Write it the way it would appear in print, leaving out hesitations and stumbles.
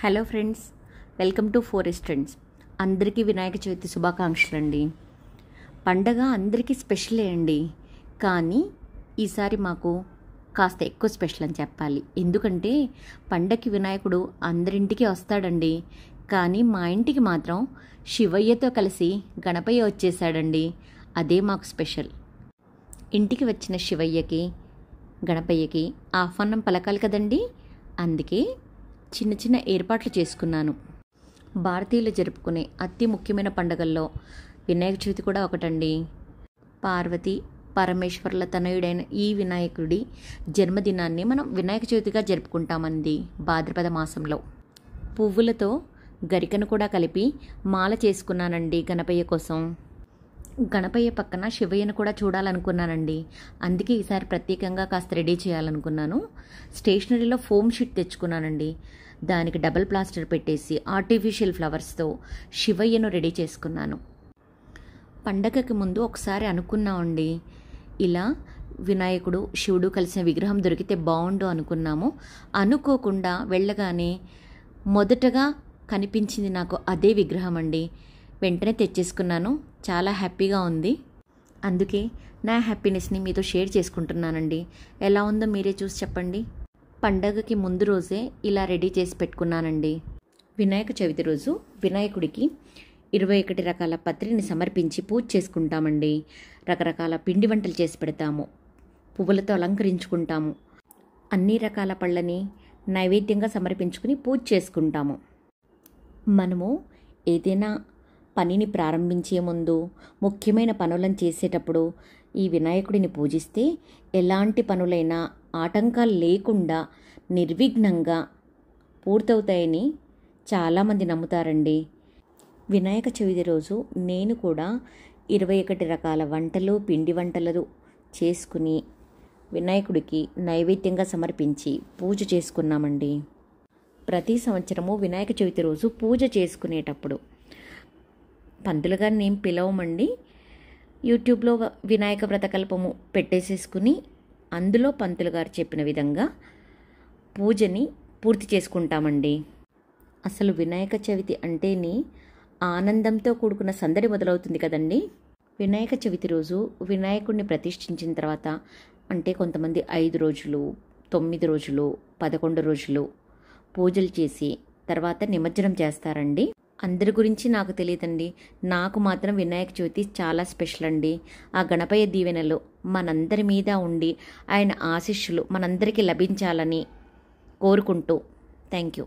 Hello friends, welcome to forest trends. అందరికీ వినాయక చవితి శుభాకాంక్షలు అండి. పండగ అందరికీ స్పెషలే అండి, కానీ ఈసారి మాకు కాస్త ఎక్కువ స్పెషల్ అని చెప్పాలి. ఎందుకంటే పండగకి వినాయకుడు అందరింటికి వస్తాడండి, కానీ మా ఇంటికి మాత్రం శివయ్యతో కలిసి గణపయ్య వచ్చేసాడండి. అదే మాకు స్పెషల్. ఇంటికి వచ్చిన శివయ్యకి గణపయ్యకి ఆహ్వానం పలకాలి కదండి. అందుకే చిన్న చిన్న ఏర్పాట్లు చేసుకున్నాను. భారతీయులు జరుపుకునే అతి ముఖ్యమైన పండుగల్లో వినాయక చవితి కూడా ఒకటండి. పార్వతి పరమేశ్వర్ల తనయుడైన ఈ వినాయకుడి జన్మదినాన్ని మనం వినాయక చవితిగా జరుపుకుంటామండి. భాద్రపద మాసంలో పువ్వులతో గరికను కూడా కలిపి మాల చేసుకున్నానండి గణపయ్య కోసం. గణపయ్య పక్కన శివయ్యను కూడా చూడాలనుకున్నానండి. అందుకే ఈసారి ప్రత్యేకంగా కాస్త రెడీ చేయాలనుకున్నాను. స్టేషనరీలో ఫోమ్ షీట్ తెచ్చుకున్నానండి. దానికి డబుల్ ప్లాస్టర్ పెట్టేసి ఆర్టిఫిషియల్ ఫ్లవర్స్తో శివయ్యను రెడీ చేసుకున్నాను. పండగకి ముందు ఒకసారి అనుకున్నామండి, ఇలా వినాయకుడు శివుడు కలిసిన విగ్రహం దొరికితే బాగుండు అనుకున్నాము. అనుకోకుండా వెళ్ళగానే మొదటగా కనిపించింది నాకు అదే విగ్రహం అండి. వెంటనే తెచ్చేసుకున్నాను. చాలా హ్యాపీగా ఉంది. అందుకే నా హ్యాపీనెస్ని మీతో షేర్ చేసుకుంటున్నానండి. ఎలా ఉందో మీరే చూసి చెప్పండి. పండగకి ముందు రోజే ఇలా రెడీ చేసి పెట్టుకున్నానండి. వినాయక చవితి రోజు వినాయకుడికి 21 రకాల పత్రిని సమర్పించి పూజ చేసుకుంటామండి. రకరకాల పిండి వంటలు చేసి పెడతాము, పువ్వులతో అలంకరించుకుంటాము, అన్ని రకాల పళ్ళని నైవేద్యంగా సమర్పించుకుని పూజ చేసుకుంటాము. మనము ఏదైనా పనిని ప్రారంభించే ముందు, ముఖ్యమైన పనులను చేసేటప్పుడు ఈ వినాయకుడిని పూజిస్తే ఎలాంటి పనులైనా ఆటంకాలు లేకుండా నిర్విఘ్నంగా పూర్తవుతాయని చాలామంది నమ్ముతారండి. వినాయక చవితి రోజు నేను కూడా 21 రకాల వంటలు, పిండి వంటలు చేసుకుని వినాయకుడికి నైవేద్యంగా సమర్పించి పూజ చేసుకున్నామండి. ప్రతి సంవత్సరము వినాయక చవితి రోజు పూజ చేసుకునేటప్పుడు పంతులు గారిని ఏం పిలవమండి. యూట్యూబ్లో వినాయక వ్రతకల్పము పెట్టేసేసుకుని అందులో పంతులు గారు చెప్పిన విధంగా పూజని పూర్తి చేసుకుంటామండి. అసలు వినాయక చవితి అంటేనే ఆనందంతో కూడుకున్న సందడి మొదలవుతుంది కదండి. వినాయక చవితి రోజు వినాయకుడిని ప్రతిష్ఠించిన తర్వాత, అంటే కొంతమంది 5 రోజులు, 9 రోజులు, 11 రోజులు పూజలు చేసి తర్వాత నిమజ్జనం చేస్తారండి. అందరి గురించి నాకు తెలియదండి. నాకు మాత్రం వినాయక చవితి చాలా స్పెషల్ అండి. ఆ గణపయ్య దీవెనలు మనందరి మీద ఉండి ఆయన ఆశీస్సులు మనందరికీ లభించాలని కోరుకుంటూ థ్యాంక్ యూ.